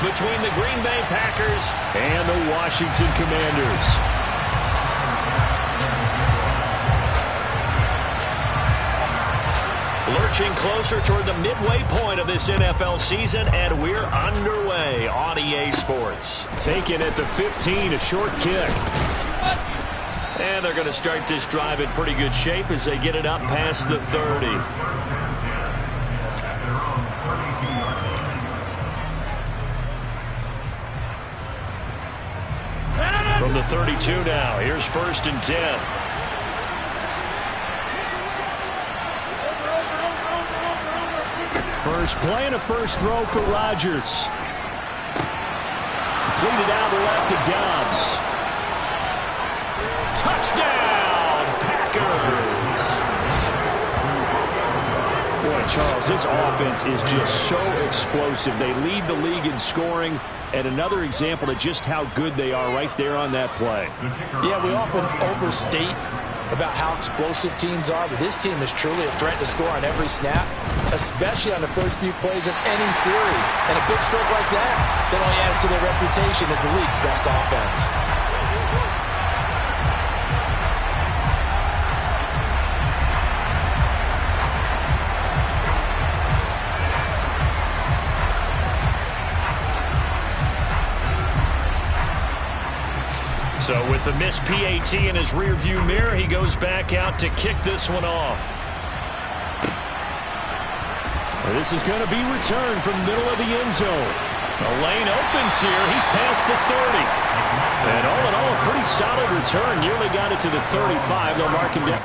between the Green Bay Packers and the Washington Commanders. Lurching closer toward the midway point of this NFL season, and we're underway on EA Sports. Taken at the 15, a short kick. And they're going to start this drive in pretty good shape as they get it up past the 30. From the 32 now, here's 1st and 10. First play and a first throw for Rodgers. Completed out left to Dobbs. Touchdown, Packers! Boy, Charles, this offense is just so explosive. They lead the league in scoring, and another example of just how good they are right there on that play. Yeah, we often overstate about how explosive teams are, but this team is truly a threat to score on every snap, especially on the first few plays of any series. And a big stroke like that only adds to their reputation as the league's best offense. So with the missed PAT in his rearview mirror, he goes back out to kick this one off. This is going to be returned from the middle of the end zone. The lane opens here. He's past the 30. And all in all, a pretty solid return. Nearly got it to the 35. They'll mark him down.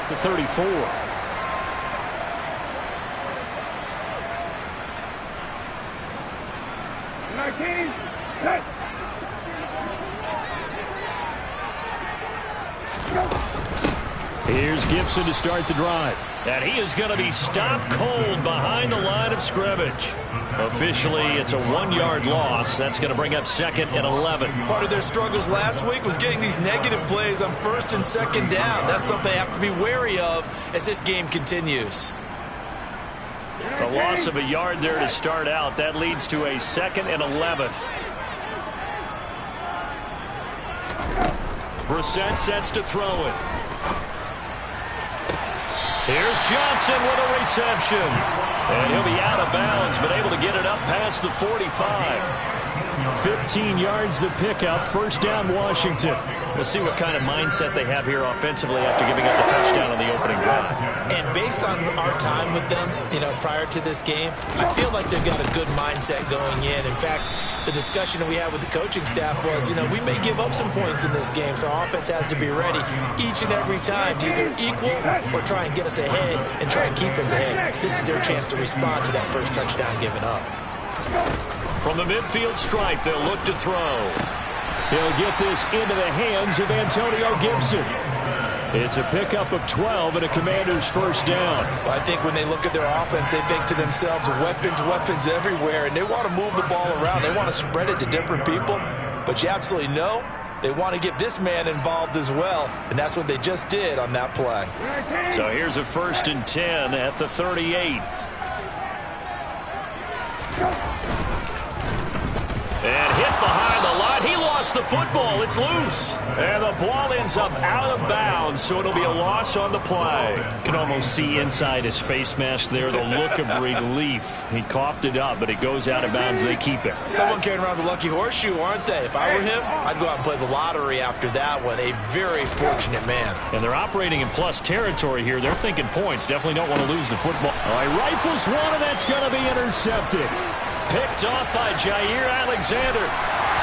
The 34. Here's Gibson to start the drive. And he is going to be stopped cold behind the line of scrimmage. Officially, it's a 1-yard loss. That's going to bring up 2nd and 11. Part of their struggles last week was getting these negative plays on 1st and 2nd down. That's something they have to be wary of as this game continues. A loss of a yard there to start out. That leads to a 2nd and 11. Brissett sets to throw it. Here's Johnson with a reception. And he'll be out of bounds, but able to get it up past the 45. 15 yards the pickup. 1st down, Washington. We'll see what kind of mindset they have here offensively after giving up the touchdown on the opening drive. And based on our time with them, prior to this game, I feel like they've got a good mindset going in. In fact, the discussion that we had with the coaching staff was, we may give up some points in this game, so our offense has to be ready each and every time to either equal or try and get us ahead and try and keep us ahead. This is their chance to respond to that first touchdown given up. From the midfield stripe, they'll look to throw. He'll get this into the hands of Antonio Gibson. It's a pickup of 12 and a Commander's 1st down. Well, I think when they look at their offense, they think to themselves, weapons everywhere, and they want to move the ball around. They want to spread it to different people, but you absolutely know they want to get this man involved as well, and that's what they just did on that play. So here's a 1st and 10 at the 38. And hit behind the line. He lost lost the football. It's loose. And the ball ends up out of bounds, so it'll be a loss on the play. You can almost see inside his face mask there the look of relief. He coughed it up, but it goes out of bounds. They keep it. Someone carrying around the lucky horseshoe, aren't they? If I were him, I'd go out and play the lottery after that one. A very fortunate man. And they're operating in plus territory here. They're thinking points. Definitely don't want to lose the football. All right, rifles one, and that's going to be intercepted. Picked off by Jair Alexander.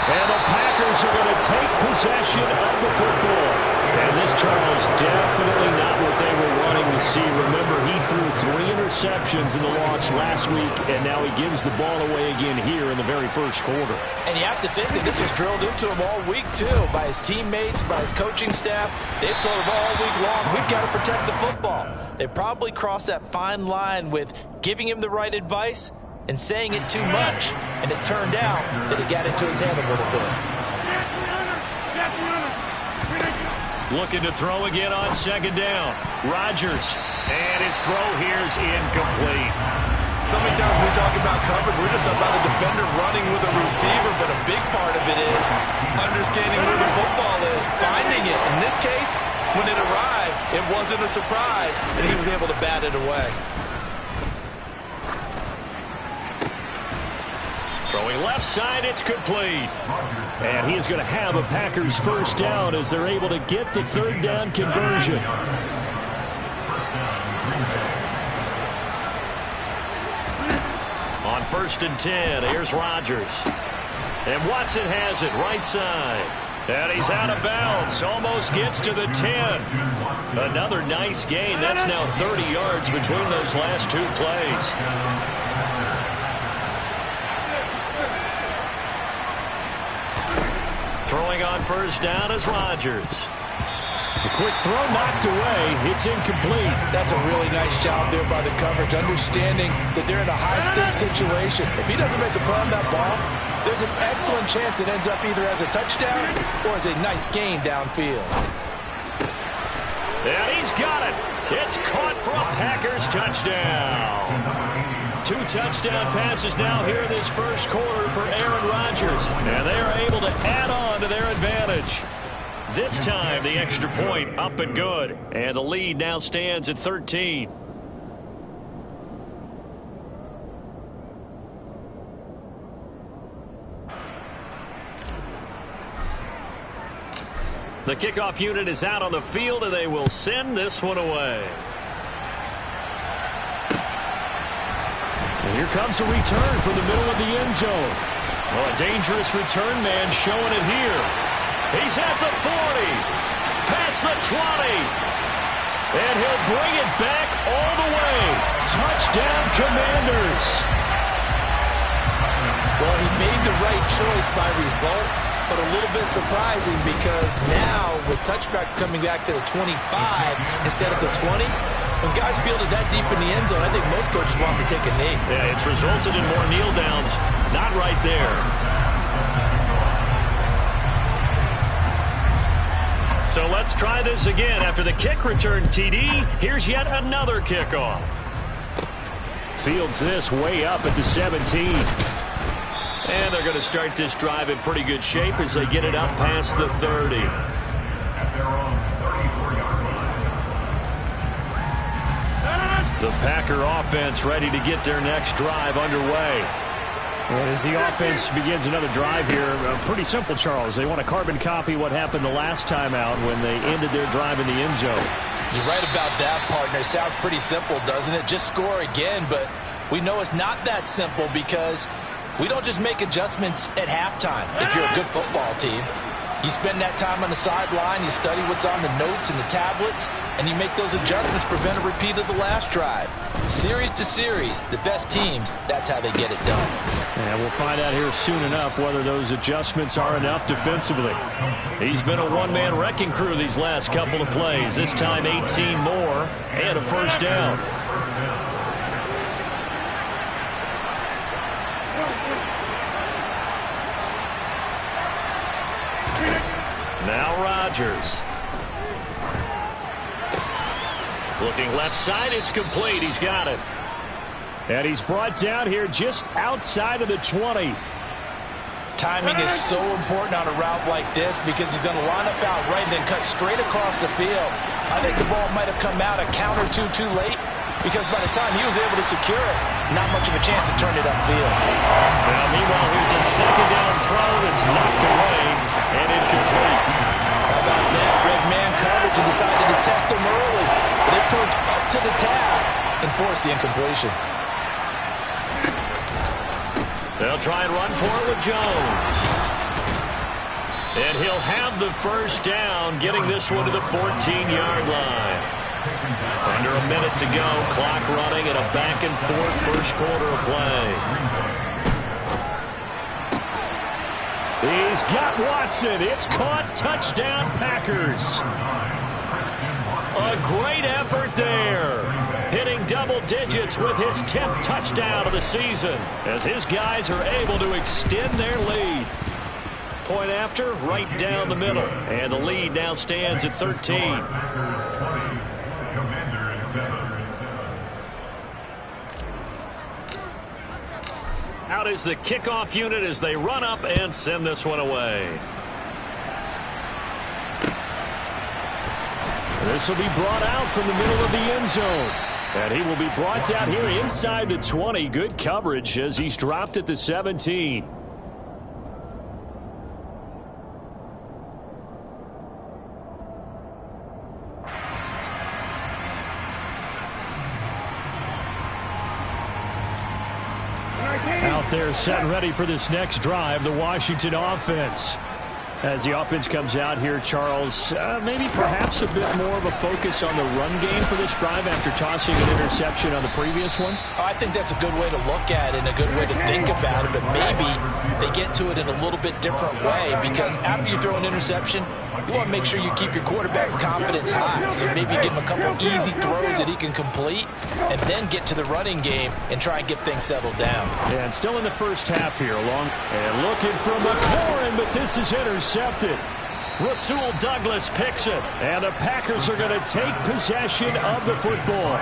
And the Packers are going to take possession of the football. And this, Charles, definitely not what they were wanting to see. Remember, he threw 3 interceptions in the loss last week, and now he gives the ball away again here in the very first quarter. And you have to think that this was drilled into him all week, too, by his teammates, by his coaching staff. They've told him all week long, we've got to protect the football. They probably crossed that fine line with giving him the right advice and saying it too much, and it turned out that it got into his head a little bit. Looking to throw again on second down. Rodgers, and his throw here is incomplete. So many times when we talk about coverage, we're just about a defender running with a receiver, but a big part of it is understanding where the football is, finding it. In this case, when it arrived, it wasn't a surprise, and he was able to bat it away. Throwing left side, it's complete. And he is going to have a Packers first down as they're able to get the third down conversion. On 1st and 10, here's Rodgers. And Watson has it right side. And he's out of bounds, almost gets to the 10. Another nice gain. That's now 30 yards between those last 2 plays. Throwing on first down is Rodgers. A quick throw knocked away. It's incomplete. That's a really nice job there by the coverage, understanding that they're in a high-stakes situation. If he doesn't make a play on that ball, there's an excellent chance it ends up either as a touchdown or as a nice gain downfield. And he's got it. It's caught for a Packers touchdown. 2 touchdown passes now here in this first quarter for Aaron Rodgers. And they are able to add on to their advantage. This time, the extra point up and good. And the lead now stands at 13. The kickoff unit is out on the field, and they will send this one away. And here comes a return from the middle of the end zone. Well, a dangerous return man showing it here. He's at the 40, past the 20, and he'll bring it back all the way. Touchdown, Commanders. Well, he made the right choice by result, but a little bit surprising because now with touchbacks coming back to the 25 instead of the 20, when guys fielded that deep in the end zone, I think most coaches want to take a knee. Yeah, it's resulted in more kneel downs. Not right there. So let's try this again. After the kick return TD, here's yet another kickoff. Fields this way up at the 17. And they're going to start this drive in pretty good shape as they get it up past the 30. The Packer offense ready to get their next drive underway. And as the offense begins another drive here, pretty simple, Charles. They want to carbon copy what happened the last time out when they ended their drive in the end zone. You're right about that, partner. Sounds pretty simple, doesn't it? Just score again, but we know it's not that simple because we don't just make adjustments at halftime if you're a good football team. You spend that time on the sideline, you study what's on the notes and the tablets, and you make those adjustments, prevent a repeat of the last drive. Series to series, the best teams, that's how they get it done. And we'll find out here soon enough whether those adjustments are enough defensively. He's been a one-man wrecking crew these last couple of plays. This time 18 more and a first down. Now Rodgers. Looking left side, it's complete. He's got it. And he's brought down here just outside of the 20. Timing is so important on a route like this because he's going to line up out right and then cut straight across the field. I think the ball might have come out a count or two too late because by the time he was able to secure it, not much of a chance to turn it upfield. Now, meanwhile, here's a second down throw that's knocked away and incomplete. How about that? Red man coverage and decided to test him early, but it proved up to the task and forced the incompletion. They'll try and run for it with Jones. And he'll have the first down, getting this one to the 14-yard line. Under a minute to go, clock running, and a back-and-forth first quarter of play. He's got Watson. It's caught. Touchdown, Packers. A great effort there. Hitting double digits with his 10th touchdown of the season as his guys are able to extend their lead. Point after, right down the middle. And the lead now stands at 13. Out is the kickoff unit as they run up and send this one away. This will be brought out from the middle of the end zone. And he will be brought down here inside the 20. Good coverage as he's dropped at the 17. Out there set and ready for this next drive, the Washington offense. As the offense comes out here, Charles, maybe perhaps a bit more of a focus on the run game for this drive after tossing an interception on the previous one? I think that's a good way to look at it and a good way to think about it, but maybe they get to it in a little bit different way because after you throw an interception, you want to make sure you keep your quarterback's confidence high. So maybe give him a couple easy throws that he can complete and then get to the running game and try and get things settled down. And still in the first half here, along and looking for McLaurin, but this is intercepted. Rasul Douglas picks it, and the Packers are going to take possession of the football.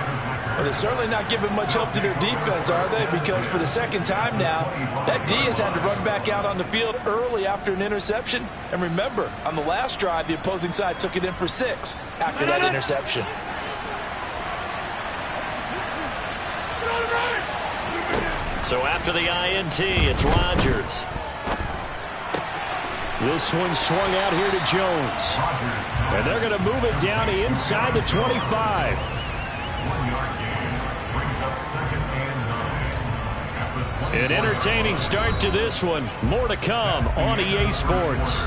Well, they're certainly not giving much help to their defense, are they? Because for the second time now, that D has had to run back out on the field early after an interception. And remember, on the last drive, the opposing side took it in for 6 after that interception. So after the INT, it's Rodgers. This one swung out here to Jones. And they're going to move it down to inside the 25. An entertaining start to this one. More to come on EA Sports.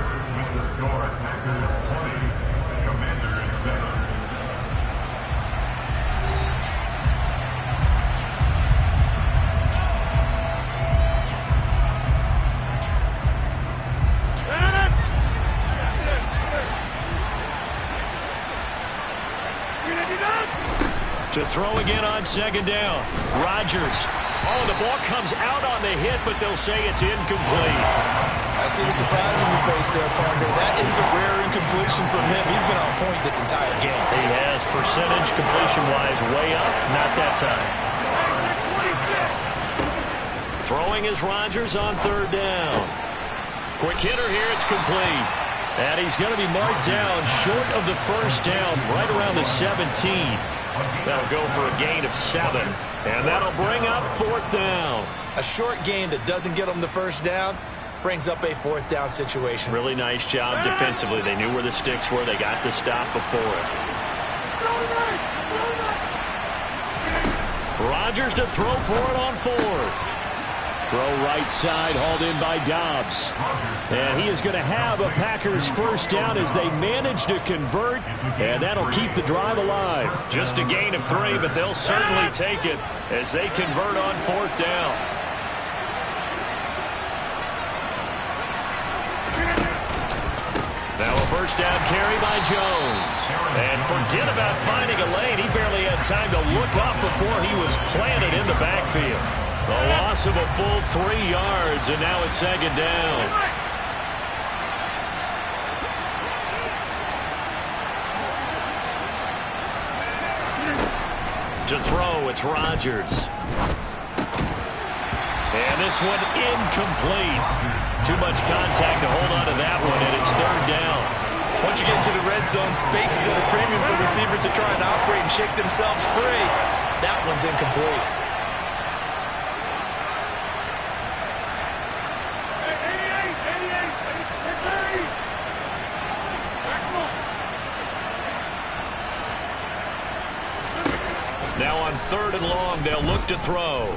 To throw again on second down. Rodgers. Oh, the ball comes out on the hit, but they'll say it's incomplete. I see the surprise in your face there, partner. That is a rare incompletion from him. He's been on point this entire game. He has percentage completion-wise way up. Not that time. Throwing is Rodgers on third down. Quick hitter here. It's complete. And he's going to be marked down short of the first down, right around the 17. That'll go for a gain of 7. And that'll bring up fourth down. A short gain that doesn't get them the first down brings up a fourth down situation. Really nice job defensively. They knew where the sticks were. They got the stop before it. Rodgers to throw for it on fourth. Throw right side, hauled in by Dobbs. And he is going to have a Packers first down as they manage to convert. And that'll keep the drive alive. Just a gain of 3, but they'll certainly take it as they convert on fourth down. Now a first down carry by Jones. And forget about finding a lane. He barely had time to look up before he was planted in the backfield. A loss of a full 3 yards, and now it's second down. To throw, it's Rodgers. And this one incomplete. Too much contact to hold on to that one, and it's third down. Once you get into the red zone, space is at a premium for receivers to try and operate and shake themselves free. That one's incomplete. Now on third and long, they'll look to throw.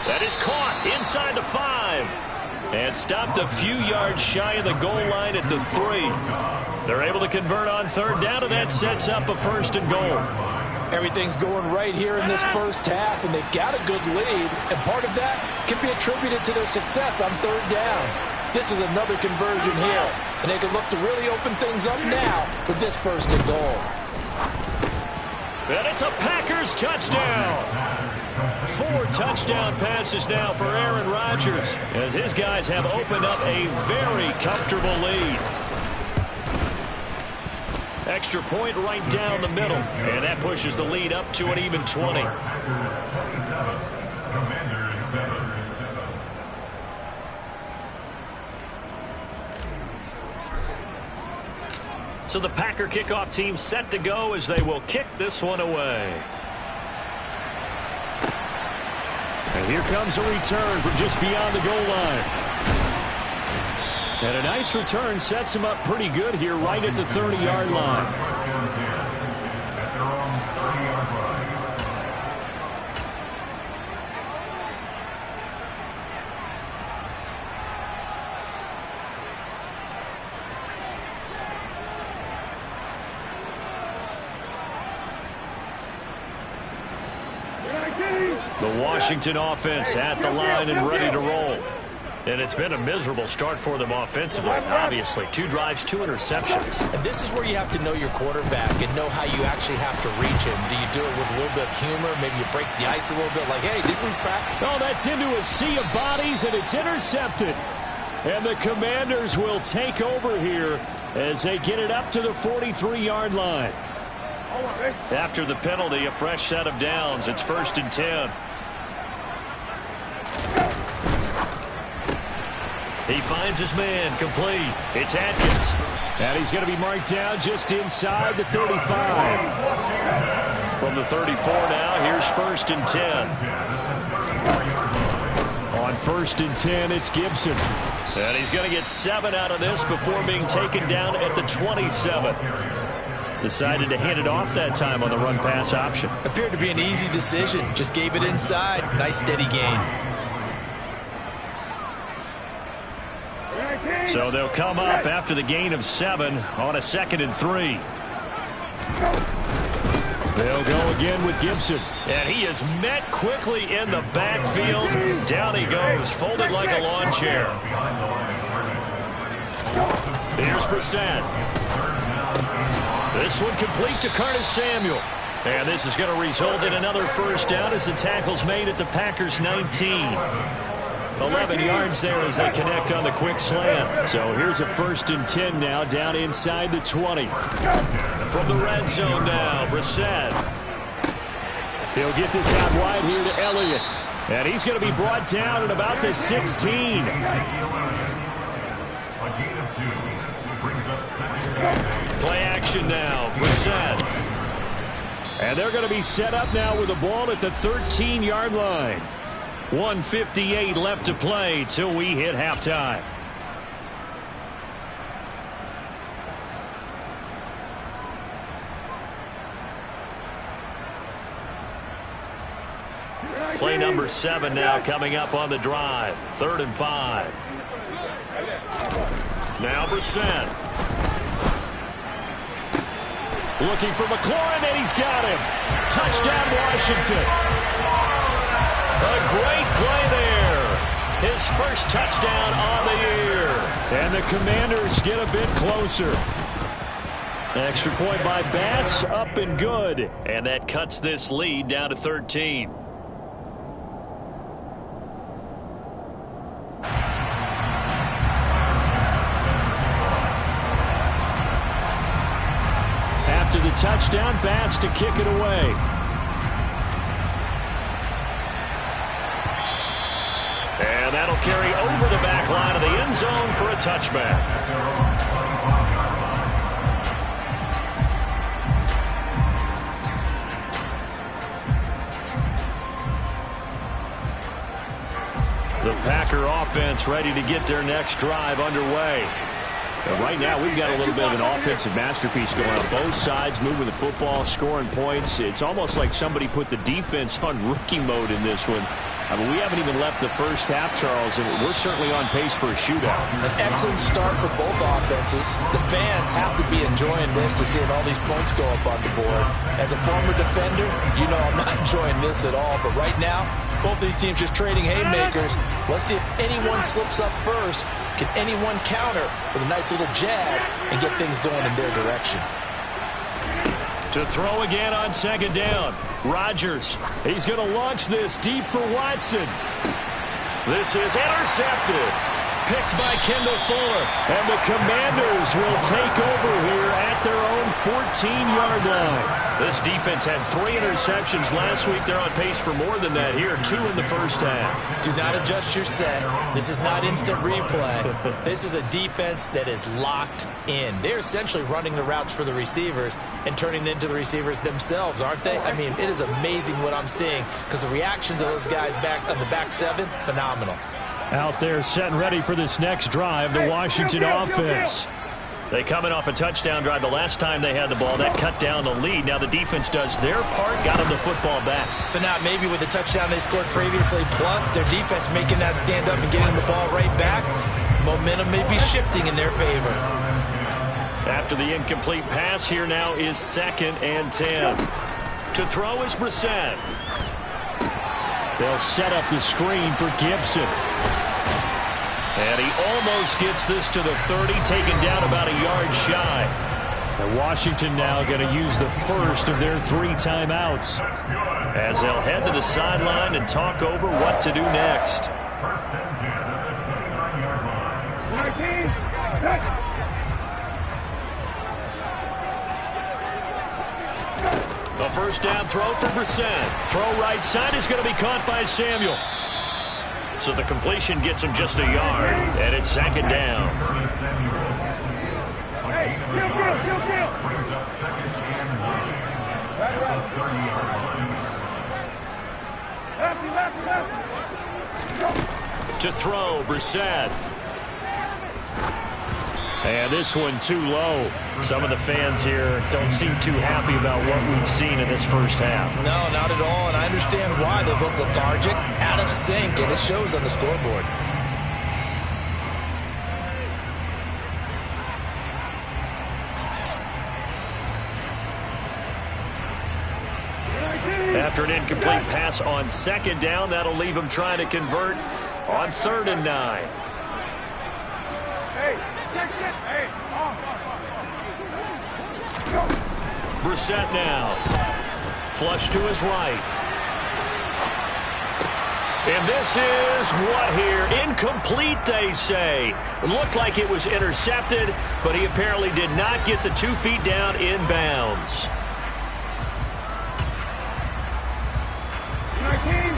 That is caught inside the 5. And stopped a few yards shy of the goal line at the 3. They're able to convert on third down, and that sets up a first and goal. Everything's going right here in this first half, and they've got a good lead. And part of that can be attributed to their success on third downs. This is another conversion here, and they can look to really open things up now with this first and goal. And it's a Packers touchdown. 4 touchdown passes now for Aaron Rodgers, as his guys have opened up a very comfortable lead. Extra point right down the middle, and that pushes the lead up to an even 20. So the Packer kickoff team set to go as they will kick this one away. And here comes a return from just beyond the goal line. And a nice return sets him up pretty good here right at the 30-yard line. The Washington offense at the line and ready to roll. And it's been a miserable start for them offensively, obviously. 2 drives, 2 interceptions. And this is where you have to know your quarterback and know how you actually have to reach him. Do you do it with a little bit of humor? Maybe you break the ice a little bit like, hey, didn't we practice? Oh, that's into a sea of bodies, and it's intercepted. And the Commanders will take over here as they get it up to the 43-yard line. After the penalty, a fresh set of downs. It's 1st and 10. He finds his man, complete. It's Atkins. And he's going to be marked down just inside the 35. From the 34 now, here's 1st and 10. On 1st and 10, it's Gibson. And he's going to get 7 out of this before being taken down at the 27. Decided to hand it off that time on the run-pass option. Appeared to be an easy decision. Just gave it inside. Nice steady gain. So they'll come up after the gain of 7 on a 2nd and 3. They'll go again with Gibson. And he is met quickly in the backfield. Down he goes, folded like a lawn chair. Here's Brissett. This one complete to Curtis Samuel. And this is going to result in another first down as the tackle's made at the Packers' 19. 11 yards there as they connect on the quick slant. So here's a 1st and 10 now down inside the 20. From the red zone now, Brissett. He'll get this out wide here to Elliott. And he's going to be brought down at about the 16. Play action now, Brissett. And they're going to be set up now with the ball at the 13-yard line. 1:58 left to play till we hit halftime. Play number 7 now coming up on the drive. 3rd and 5. Now Brissett. Looking for McLaurin, and he's got him. Touchdown, Washington. A great play there. His first touchdown on the year. And the Commanders get a bit closer. Extra point by Bass, up and good. And that cuts this lead down to 13. After the touchdown, Bass to kick it away. And that'll carry over the back line of the end zone for a touchback. The Packer offense ready to get their next drive underway. And right now, we've got a little bit of an offensive masterpiece going on. Both sides moving the football, scoring points. It's almost like somebody put the defense on rookie mode in this one. I mean, we haven't even left the first half, Charles, and we're certainly on pace for a shootout. An excellent start for both offenses. The fans have to be enjoying this to seeing all these points go up on the board. As a former defender, you know I'm not enjoying this at all. But right now, both these teams just trading haymakers. Let's see if anyone slips up first. Can anyone counter with a nice little jab and get things going in their direction? To throw again on second down. Rodgers. He's going to launch this deep for Watson. This is intercepted. Picked by Kendall Fuller. And the Commanders will take over here at their own 14-yard line. This defense had 3 interceptions last week. They're on pace for more than that here. 2 in the first half. Do not adjust your set. This is not instant replay. This is a defense that is locked in. They're essentially running the routes for the receivers and turning it into the receivers themselves, aren't they? I mean, it is amazing what I'm seeing because the reactions of those guys back on the back 7, phenomenal. Out there setting ready for this next drive, the Washington offense. They coming off a touchdown drive the last time they had the ball. That cut down the lead. Now the defense does their part, got them the football back. So now maybe with the touchdown they scored previously, plus their defense making that stand up and getting the ball right back, momentum may be shifting in their favor. After the incomplete pass, here now is 2nd and 10. To throw is Brissett. They'll set up the screen for Gibson. And he almost gets this to the 30, taken down about a yard shy. And Washington now going to use the first of their 3 timeouts. As they'll head to the sideline and talk over what to do next. A first down throw for Brissett. Throw right side is going to be caught by Samuel. So the completion gets him just a yard, and it's 2nd down. To throw, Brissett. And this one too low. Some of the fans here don't seem too happy about what we've seen in this first half. No, not at all, and I understand why. They look lethargic, out of sync, and it shows on the scoreboard. After an incomplete pass on 2nd down, that'll leave him trying to convert on 3rd and 9. Brissett now. Flush to his right. And this is what here? Incomplete, they say. It looked like it was intercepted, but he apparently did not get the 2 feet down in bounds.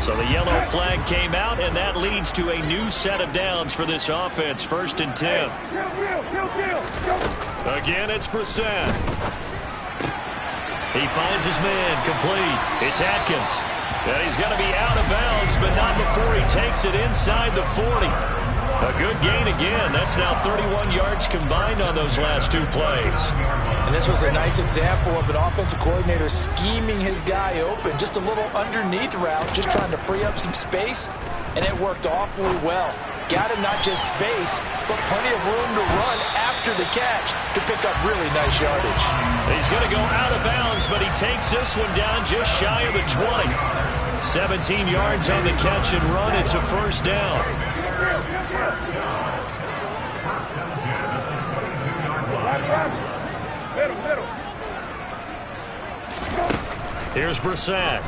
So the yellow flag came out, and that leads to a new set of downs for this offense. 1st and 10. Again, it's Brissett. He finds his man, complete. It's Atkins. And he's going to be out of bounds, but not before he takes it inside the 40. A good gain again. That's now 31 yards combined on those last 2 plays. And this was a nice example of an offensive coordinator scheming his guy open. Just a little underneath route, just trying to free up some space, and it worked awfully well. Got him not just space, but plenty of room to run after the catch to pick up really nice yardage. He's going to go out of bounds, but he takes this one down just shy of the 20. 17 yards on the catch and run. It's a 1st down. Here's Brissett.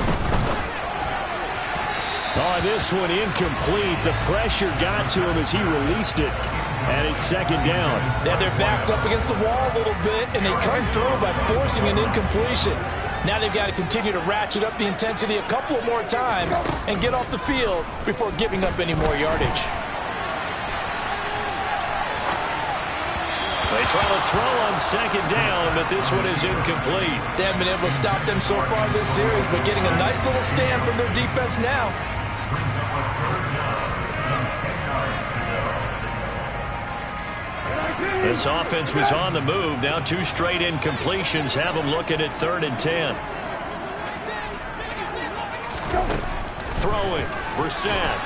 Oh, this one incomplete. The pressure got to him as he released it. And it's 2nd down. They had their backs up against the wall a little bit, and they come through by forcing an incompletion. Now they've got to continue to ratchet up the intensity a couple more times and get off the field before giving up any more yardage. They try to throw on second down, but this one is incomplete. They haven't been able to stop them so far this series, but getting a nice little stand from their defense now. This offense was on the move. Now 2 straight incompletions have them looking at 3rd and 10. Throwing, Brissett.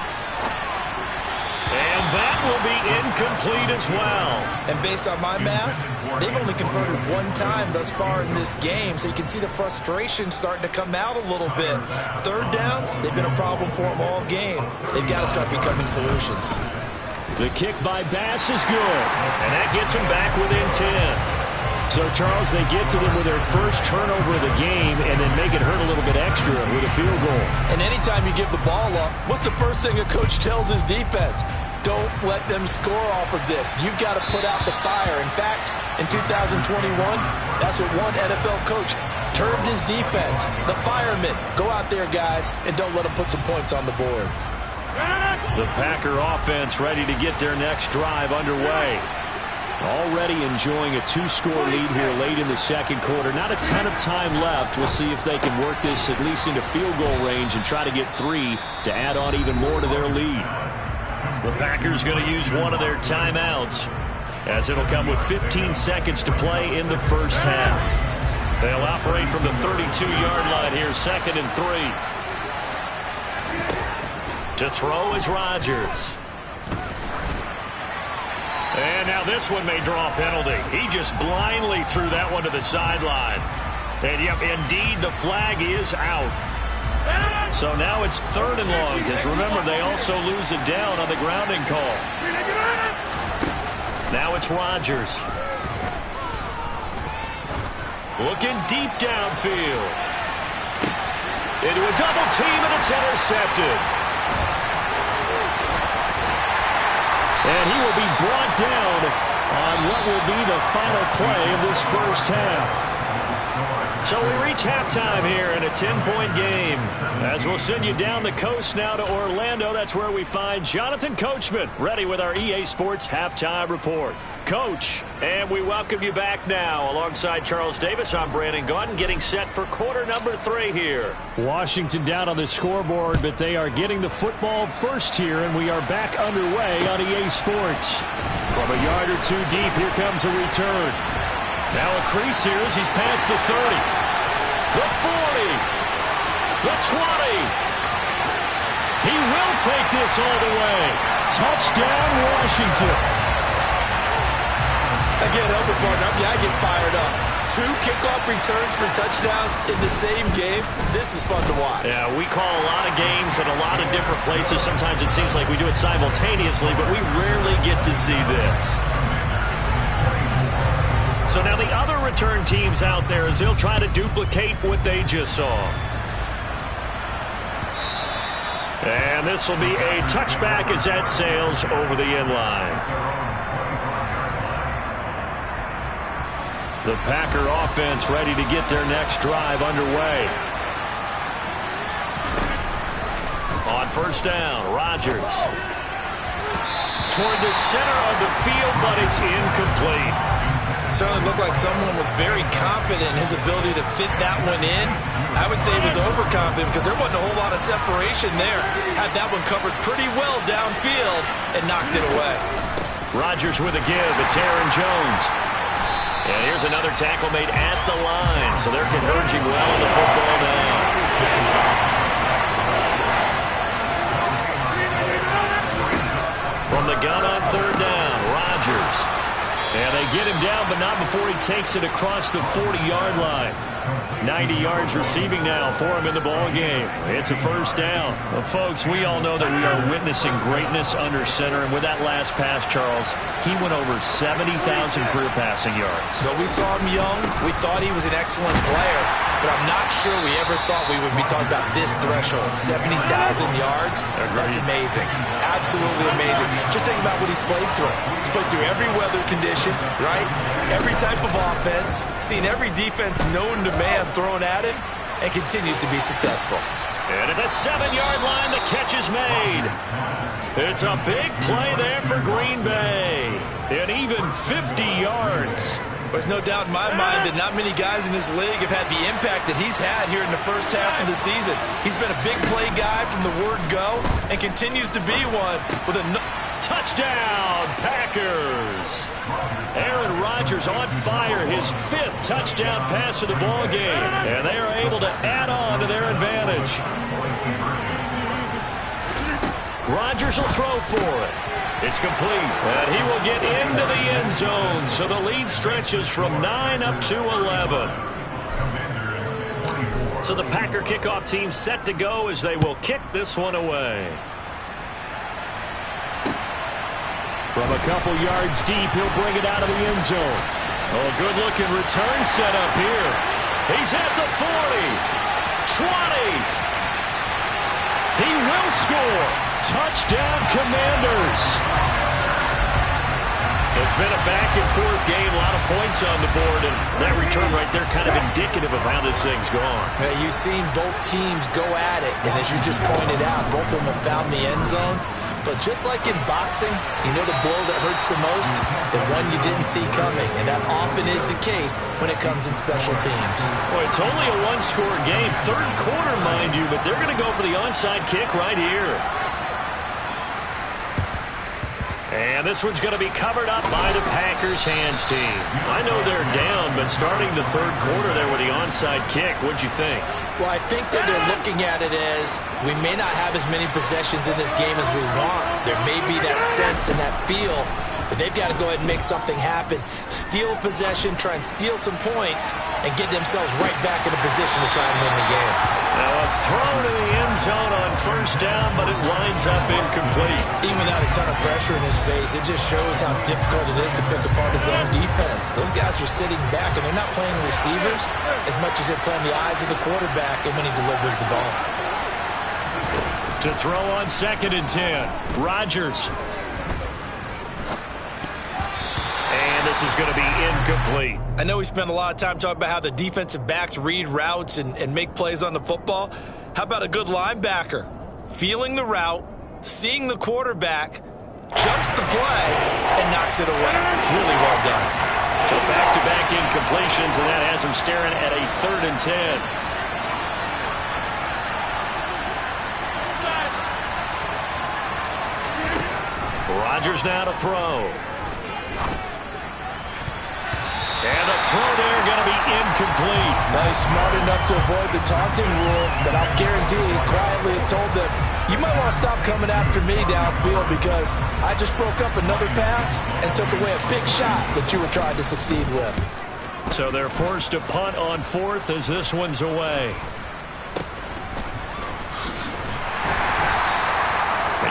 And that will be incomplete as well. And based on my math, they've only converted 1 time thus far in this game, so you can see the frustration starting to come out a little bit. 3rd downs, they've been a problem for them all game. They've got to start becoming solutions. The kick by Bass is good. And that gets them back within 10. So, Charles, they get to them with their first turnover of the game and then make it hurt a little bit extra with a field goal. And anytime you give the ball up, what's the first thing a coach tells his defense? Don't let them score off of this. You've got to put out the fire. In fact, in 2021, that's what one NFL coach termed his defense. The firemen. Go out there, guys, and don't let them put some points on the board. The Packer offense ready to get their next drive underway. Already enjoying a 2-score lead here late in the second quarter. Not a ton of time left. We'll see if they can work this at least into field goal range and try to get 3 to add on even more to their lead. The Packers going to use one of their timeouts as it'll come with 15 seconds to play in the first half. They'll operate from the 32-yard line here, 2nd and 3. To throw is Rodgers. And now this one may draw a penalty. He just blindly threw that one to the sideline. And, yep, indeed, the flag is out. So now it's 3rd and long, because remember, they also lose it down on the grounding call. Now it's Rodgers. Looking deep downfield. Into a double team, and it's intercepted. And he will be brought down on what will be the final play of this first half. So we reach halftime here in a 10-point game. As we'll send you down the coast now to Orlando, that's where we find Jonathan Coachman, ready with our EA Sports Halftime Report. Coach, and we welcome you back now. Alongside Charles Davis, I'm Brandon Gaudin, getting set for quarter number 3 here. Washington down on the scoreboard, but they are getting the football first here, and we are back underway on EA Sports. From a yard or 2 deep, here comes a return. Now a crease here as he's past the 30. The 40. The 20. He will take this all the way. Touchdown, Washington. Again, help partner. I get fired up. 2 kickoff returns for touchdowns in the same game. This is fun to watch. Yeah, we call a lot of games at a lot of different places. Sometimes it seems like we do it simultaneously, but we rarely get to see this. So now the other return teams out there as they'll try to duplicate what they just saw. And this will be a touchback as that sails over the end line. The Packer offense ready to get their next drive underway. On first down, Rodgers. Toward the center of the field, but it's incomplete. Certainly looked like someone was very confident in his ability to fit that one in. I would say he was overconfident because there wasn't a whole lot of separation there. Had that one covered pretty well downfield and knocked it away. Rodgers with a give. It's Aaron Jones. And here's another tackle made at the line. So they're converging well on the football now. From the gun on third down, Rodgers. And they get him down, but not before he takes it across the 40-yard line. 90 yards receiving now for him in the ball game. It's a first down. Well, folks, we all know that we are witnessing greatness under center. And with that last pass, Charles, he went over 70,000 career passing yards. So we saw him young. We thought he was an excellent player. But I'm not sure we ever thought we would be talking about this threshold. 70,000 yards. Agreed. That's amazing. Absolutely amazing. Just think about what he's played through. He's played through every weather condition, right? Every type of offense. Seen every defense known to man thrown at him. And continues to be successful. And at the 7-yard line, the catch is made. It's a big play there for Green Bay. An even 50 yards. There's no doubt in my mind that not many guys in this league have had the impact that he's had here in the first half of the season. He's been a big play guy from the word go and continues to be one with a touchdown, Packers. Aaron Rodgers on fire, his 5th touchdown pass of the ball game, and they are able to add on to their advantage. Rodgers will throw for it. It's complete, and he will get into the end zone, so the lead stretches from 9 up to 11. So the Packer kickoff team set to go as they will kick this one away. From a couple yards deep, he'll bring it out of the end zone. Oh, good-looking return set up here. He's at the 40, 20. He will score. Touchdown, Commanders. It's been a back-and-forth game, a lot of points on the board, and that return right there kind of indicative of how this thing's gone. Hey, you've seen both teams go at it, and as you just pointed out, both of them have found the end zone. But just like in boxing, you know the blow that hurts the most? The one you didn't see coming, and that often is the case when it comes in special teams. Well, it's only a one-score game, third quarter, mind you, but they're going to go for the onside kick right here. And this one's going to be covered up by the Packers hands team. I know they're down, but starting the third quarter there with the onside kick, what'd you think? Well, I think that they're looking at it as we may not have as many possessions in this game as we want. There may be that sense and that feel, but they've got to go ahead and make something happen. Steal possession, try and steal some points, and get themselves right back in a position to try and win the game. Now a throw to the end zone on first down, but it winds up incomplete. Even without a ton of pressure in his face, it just shows how difficult it is to pick apart his own defense. Those guys are sitting back, and they're not playing receivers as much as they're playing the eyes of the quarterback and when he delivers the ball. To throw on 2nd and 10, Rodgers. And this is going to be incomplete. I know we spent a lot of time talking about how the defensive backs read routes and make plays on the football. How about a good linebacker? Feeling the route, seeing the quarterback, jumps the play, and knocks it away. Really well done. So back-to-back incompletions, and that has him staring at a 3rd and 10. Rodgers now to throw. And the throw there going to be incomplete. Well, he's smart enough to avoid the taunting rule, but I'll guarantee he quietly has told them, you might want to stop coming after me downfield because I just broke up another pass and took away a big shot that you were trying to succeed with. So they're forced to punt on 4th as this one's away.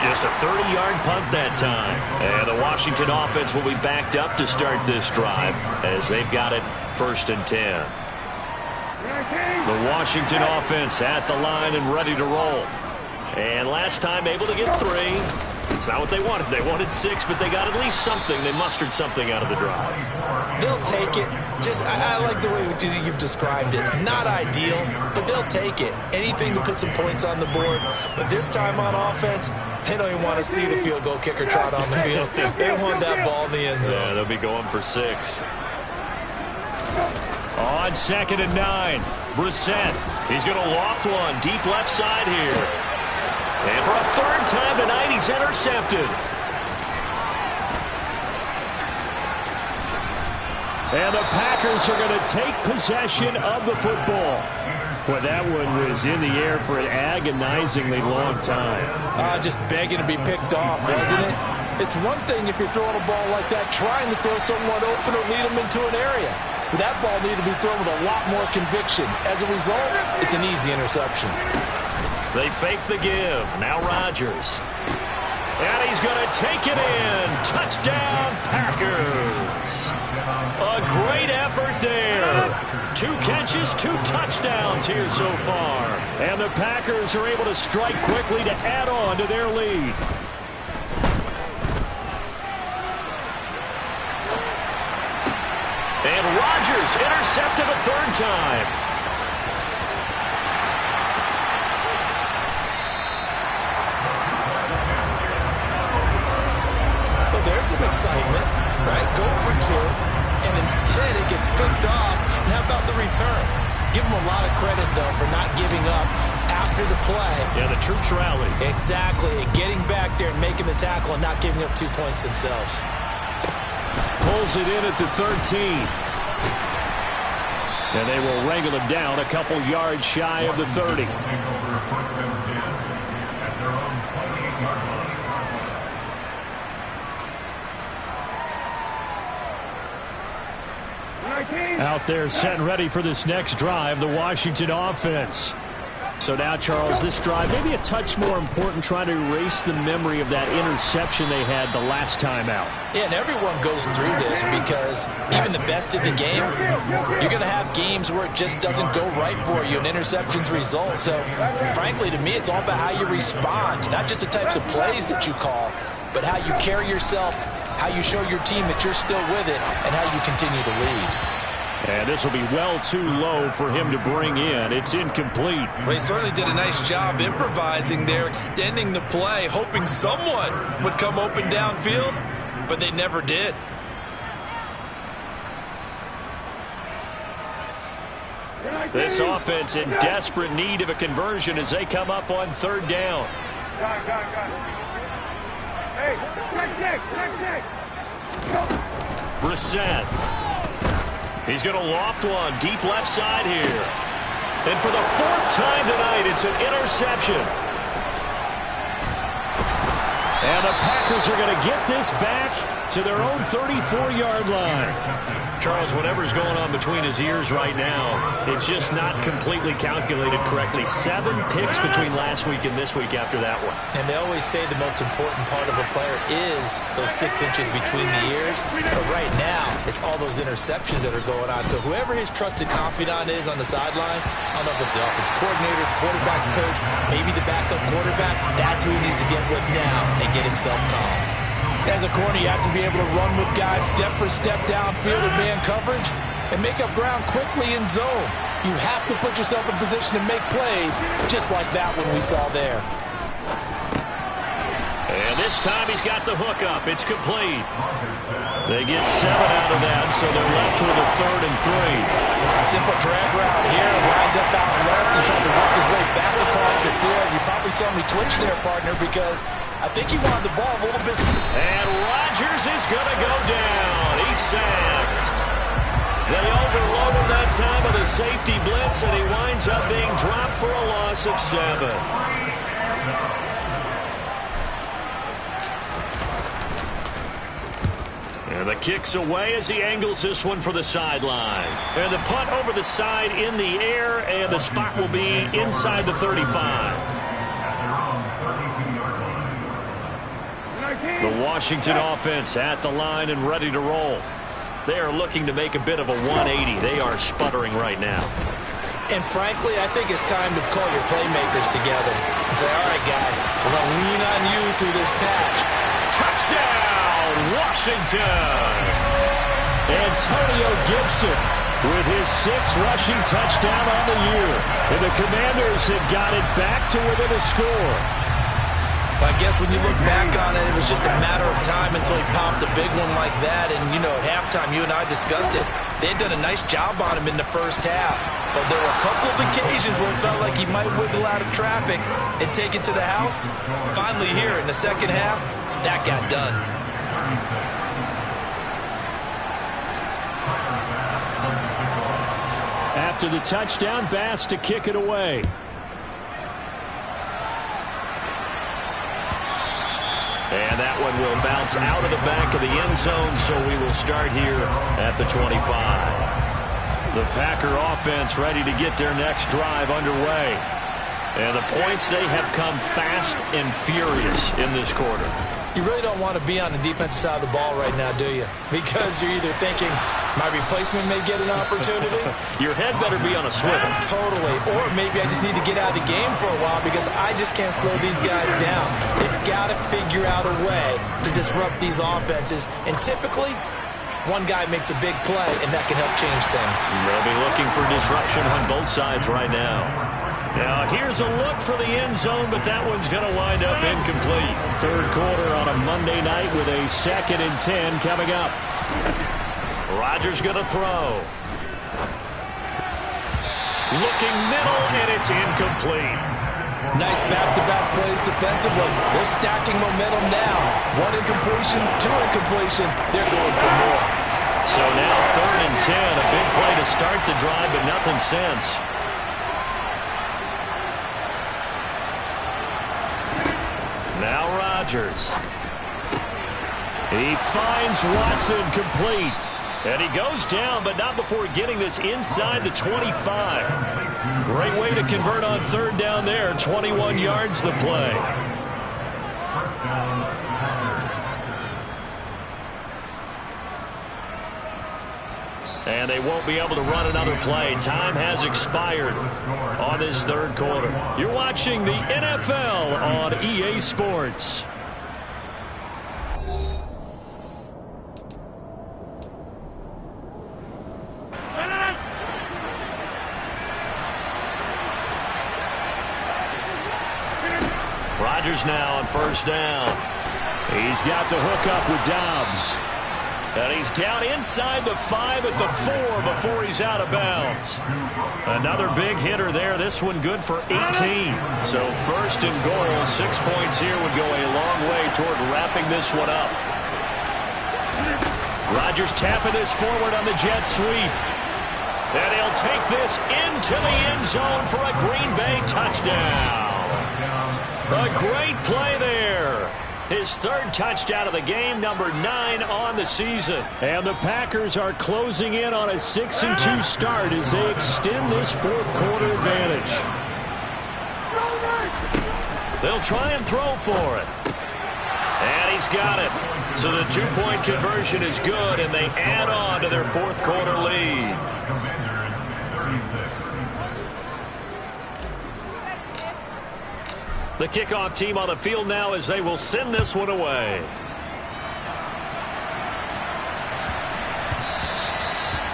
Just a 30-yard punt that time. And the Washington offense will be backed up to start this drive as they've got it 1st and 10. The Washington offense at the line and ready to roll. And last time able to get 3. It's not what they wanted. They wanted 6, but they got at least something. They mustered something out of the drive. They'll take it. I like the way you've described it. Not ideal, but they'll take it. Anything to put some points on the board. But this time on offense, they don't even want to see the field goal kicker trot on the field. They want that ball in the end zone. Yeah, they'll be going for 6. On 2nd and 9, Brissett. He's going to loft one deep left side here. And for a 3rd time tonight, he's intercepted. And the Packers are going to take possession of the football. Well, that one was in the air for an agonizingly long time. Just begging to be picked off, wasn't it? It's one thing if you're throwing a ball like that, trying to throw someone open or lead them into an area. But that ball needed to be thrown with a lot more conviction. As a result, it's an easy interception. They fake the give. Now Rodgers. And he's going to take it in. Touchdown, Packers. A great effort there. 2 catches, 2 touchdowns here so far. And the Packers are able to strike quickly to add on to their lead. And Rodgers intercepted a 3rd time. Well, there's some excitement, right? Go forward to it, and instead it gets picked off. And how about the return? Give him a lot of credit, though, for not giving up after the play. Yeah, the troops rallied. Exactly, and getting back there and making the tackle and not giving up 2 points themselves. Pulls it in at the 13. And they will wrangle him down a couple yards shy of the 30. Out there set and ready for this next drive, the Washington offense. So now, Charles, this drive maybe a touch more important, trying to erase the memory of that interception they had the last time out. Yeah, and everyone goes through this because even the best of the game, you're going to have games where it just doesn't go right for you, and interceptions result. So, frankly, to me, it's all about how you respond, not just the types of plays that you call, but how you carry yourself, how you show your team that you're still with it, and how you continue to lead. And this will be well too low for him to bring in. It's incomplete. Well, he certainly did a nice job improvising there, extending the play, hoping someone would come open downfield, but they never did. This offense in desperate need of a conversion as they come up on third down. Brissett. He's going to loft one deep left side here. And for the fourth time tonight, it's an interception. And the Packers are going to get this back to their own 34-yard line. Charles, whatever's going on between his ears right now, it's just not completely calculated correctly. 7 picks between last week and this week after that one. And they always say the most important part of a player is those 6 inches between the ears. But right now, it's all those interceptions that are going on. So whoever his trusted confidant is on the sidelines, I don't know if it's the offensive coordinator, the quarterback's coach, maybe the backup quarterback, that's who he needs to get with now and get himself calm. As a corner, you have to be able to run with guys step for step downfield in man coverage and make up ground quickly in zone. You have to put yourself in position to make plays, just like that one we saw there. And this time he's got the hook up. It's complete. They get 7 out of that, so they're left with a 3rd and 3. Simple drag route here, lined up out left and trying to work his way back across the field. You probably saw me twitch there, partner, because I think he wanted the ball a little bit. And Rodgers is going to go down. He's sacked. They overload him that time with a safety blitz, and he winds up being dropped for a loss of 7. And the kick's away as he angles this one for the sideline. And the punt over the side in the air, and the spot will be inside the 35. The Washington offense at the line and ready to roll. They are looking to make a bit of a 180. They are sputtering right now. And frankly, I think it's time to call your playmakers together and say, all right, guys, we're going to lean on you through this patch. Touchdown, Washington! Antonio Gibson with his 6th rushing touchdown on the year. And the Commanders have got it back to within a score. I guess when you look back on it, it was just a matter of time until he popped a big one like that. And, you know, at halftime, you and I discussed it. They had done a nice job on him in the first half. But there were a couple of occasions where it felt like he might wiggle out of traffic and take it to the house. Finally here in the second half, that got done. After the touchdown, Bass to kick it away. And that one will bounce out of the back of the end zone, so we will start here at the 25. The Packer offense ready to get their next drive underway. And the points, they have come fast and furious in this quarter. You really don't want to be on the defensive side of the ball right now, do you? Because you're either thinking, my replacement may get an opportunity. Your head better be on a swivel. Totally. Or maybe I just need to get out of the game for a while because I just can't slow these guys down. They've got to figure out a way to disrupt these offenses. And typically, one guy makes a big play, and that can help change things. They'll be looking for disruption on both sides right now. Now, here's a look for the end zone, but that one's going to wind up incomplete. Third quarter on a Monday night with a 2nd and 10 coming up. Rodgers going to throw. Looking middle, and it's incomplete. Nice back-to-back plays defensively. They're stacking momentum now. 1 incompletion, 2 incompletion. They're going for more. So now 3rd and 10. A big play to start the drive, but nothing since. Now Rodgers. He finds Watson complete. And he goes down, but not before getting this inside the 25. Great way to convert on 3rd down there. 21 yards the play. And they won't be able to run another play. Time has expired on this 3rd quarter. You're watching the NFL on EA Sports. Rodgers now on 1st down. He's got the hook up with Dobbs. And he's down inside the 5 at the 4 before he's out of bounds. Another big hitter there. This one good for 18. So 1st and goal. 6 points here would go a long way toward wrapping this one up. Rodgers tapping this forward on the jet sweep. And he'll take this into the end zone for a Green Bay touchdown. A great play there. His 3rd touchdown of the game, number 9 on the season. And the Packers are closing in on a 6-2 start as they extend this 4th quarter advantage. They'll try and throw for it. And he's got it. So the 2-point conversion is good, and they add on to their 4th quarter lead. The kickoff team on the field now as they will send this one away.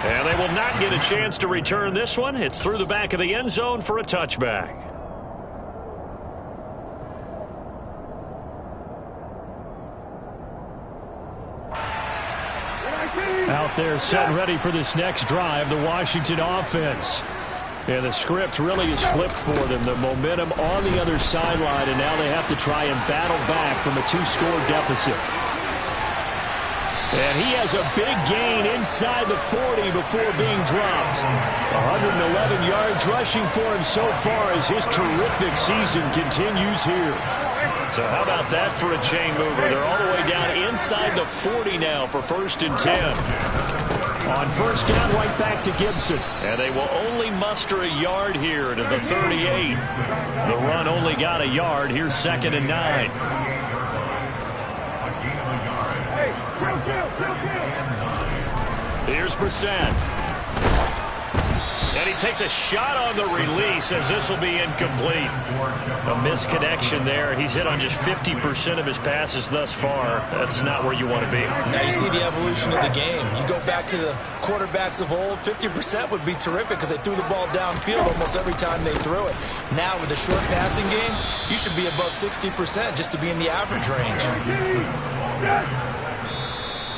And they will not get a chance to return this one. It's through the back of the end zone for a touchback. Out there set and ready for this next drive, the Washington offense. And the script really is flipped for them. The momentum on the other sideline, and now they have to try and battle back from a 2-score deficit. And he has a big gain inside the 40 before being dropped. 111 yards rushing for him so far as his terrific season continues here. So how about that for a chain mover? They're all the way down inside the 40 now for 1st and 10. On 1st down, right back to Gibson. And they will only muster a yard here to the 38. The run only got a yard. Here's 2nd and 9. Here's Brissett. And he takes a shot on the release as this will be incomplete. A misconnection there. He's hit on just 50% of his passes thus far. That's not where you want to be. Now you see the evolution of the game. You go back to the quarterbacks of old, 50% would be terrific because they threw the ball downfield almost every time they threw it. Now with the short passing game, you should be above 60% just to be in the average range.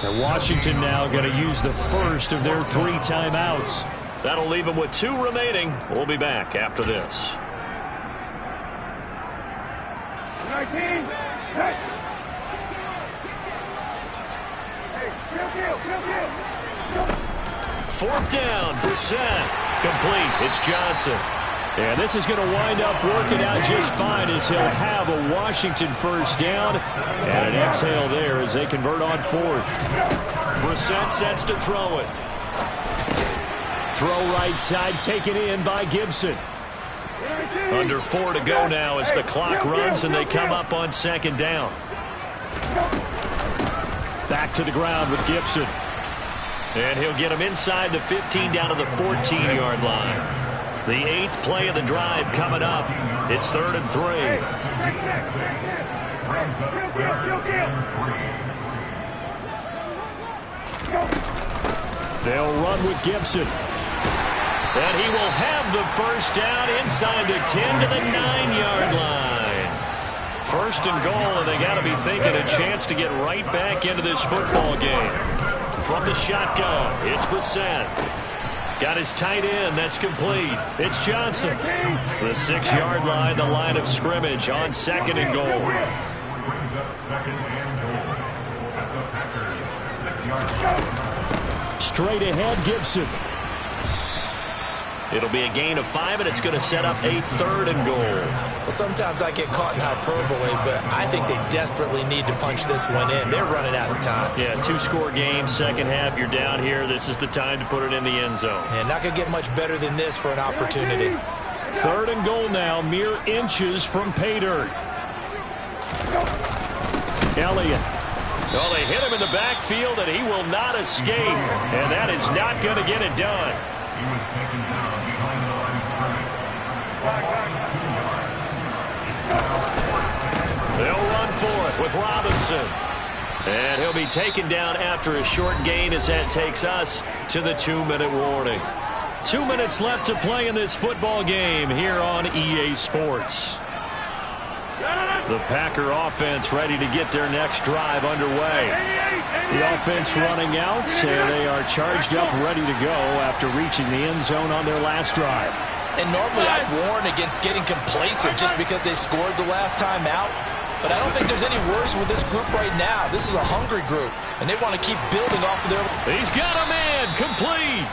And Washington now going to use the 1st of their 3 timeouts. That'll leave them with 2 remaining. We'll be back after this. 19. Hey. 4th down, Brissett. Complete. It's Johnson. And this is going to wind up working out just fine as he'll have a Washington 1st down. And an exhale there as they convert on 4th. Brissett sets to throw it. Throw right side, taken in by Gibson. Under 4 to go now as the clock runs and they come up on 2nd down. Back to the ground with Gibson. And he'll get him inside the 15 down to the 14-yard line. The 8th play of the drive coming up. It's 3rd and 3. They'll run with Gibson. And he will have the 1st down inside the 10 to the 9-yard line. 1st and goal, and they got to be thinking a chance to get right back into this football game. from the shotgun. It's Brissett. Got his tight end. That's complete. It's Johnson. The 6-yard line, the line of scrimmage on 2nd and goal. Brings up 2nd and goal at the Packers' 6-yard line. Straight ahead, Gibson. It'll be a gain of 5, and it's going to set up a 3rd and goal. Well, sometimes I get caught in hyperbole, but I think they desperately need to punch this one in. They're running out of time. Yeah, 2-score game, second half, you're down here. This is the time to put it in the end zone. And not going to get much better than this for an opportunity. 3rd and goal now, mere inches from pay dirt. Elliott. Well, they hit him in the backfield, and he will not escape. And that is not going to get it done. He was taken down behind the line of scrimmage. They'll run for it with Robinson. And he'll be taken down after a short gain as that takes us to the 2-minute warning. 2 minutes left to play in this football game here on EA Sports. The Packer offense ready to get their next drive underway. The offense running out, and they are charged up, ready to go after reaching the end zone on their last drive. And normally I'd warn against getting complacent just because they scored the last time out. But I don't think there's any worries with this group right now. This is a hungry group, and they want to keep building off of their... He's got a man, complete.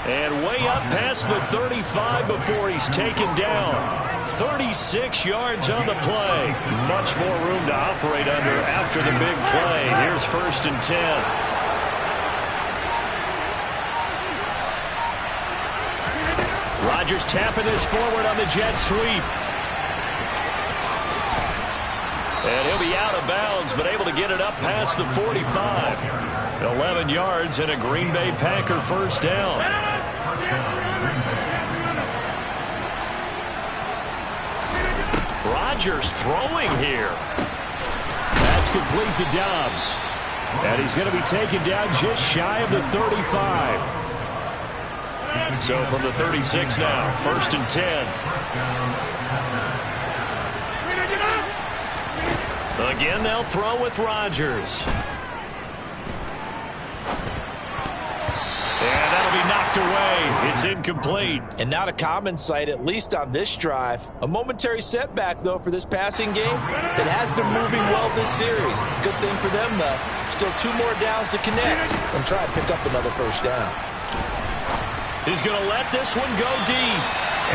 And way up past the 35 before he's taken down. 36 yards on the play. Much more room to operate under after the big play. Here's 1st and 10. Rodgers tapping this forward on the jet sweep. And he'll be out of bounds, but able to get it up past the 45. 11 yards and a Green Bay Packer first down. Rodgers throwing here. That's complete to Dobbs. And he's going to be taken down just shy of the 35. So from the 36 now, 1st and 10. Again, they'll throw with Rodgers. And that'll be knocked away. It's incomplete. And not a common sight, at least on this drive. A momentary setback, though, for this passing game. It has been moving well this series. Good thing for them, though. Still 2 more downs to connect and try and pick up another first down. He's going to let this one go deep.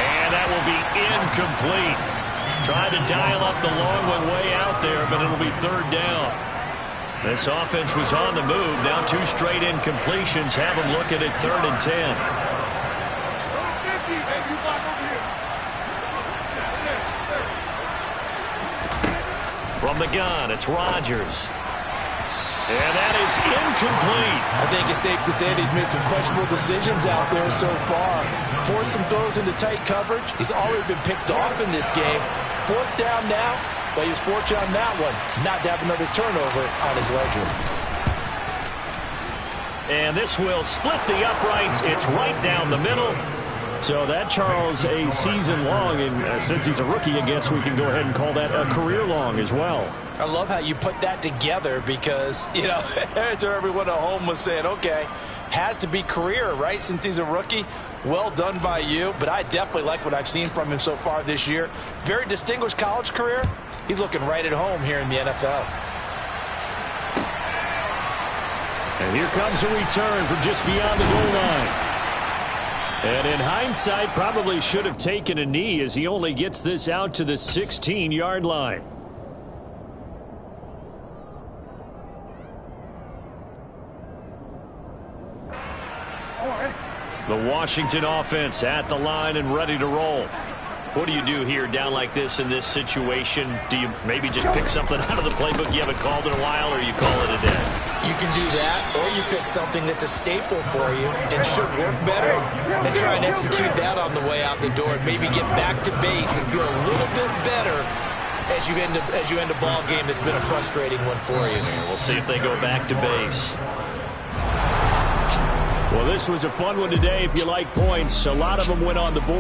And that will be incomplete. Tried to dial up the long one way out there, but it'll be 3rd down. This offense was on the move. Now 2 straight incompletions have them looking at 3rd and 10. From the gun, it's Rodgers. And that is incomplete. I think it's safe to say that he's made some questionable decisions out there so far. Forced some throws into tight coverage. He's already been picked off in this game. 4th down now, but he was fortunate on that one not to have another turnover on his ledger. And this will split the uprights. It's right down the middle. So that, Charles, a season long, and since he's a rookie, I guess we can go ahead and call that a career long as well. I love how you put that together because, you know, as everyone at home was saying, okay, has to be career, right, since he's a rookie. Well done by you, but I definitely like what I've seen from him so far this year. Very distinguished college career. He's looking right at home here in the NFL. And here comes a return from just beyond the goal line. And in hindsight, probably should have taken a knee as he only gets this out to the 16-yard line. The Washington offense at the line and ready to roll. What do you do here down like this in this situation? Do you maybe just pick something out of the playbook you haven't called in a while, or you call it a day? You can do that, or you pick something that's a staple for you and should work better and try and execute that on the way out the door and maybe get back to base and feel a little bit better as you end a ball game that's been a frustrating one for you. We'll see if they go back to base. Well, this was a fun one today if you like points. A lot of them went on the board.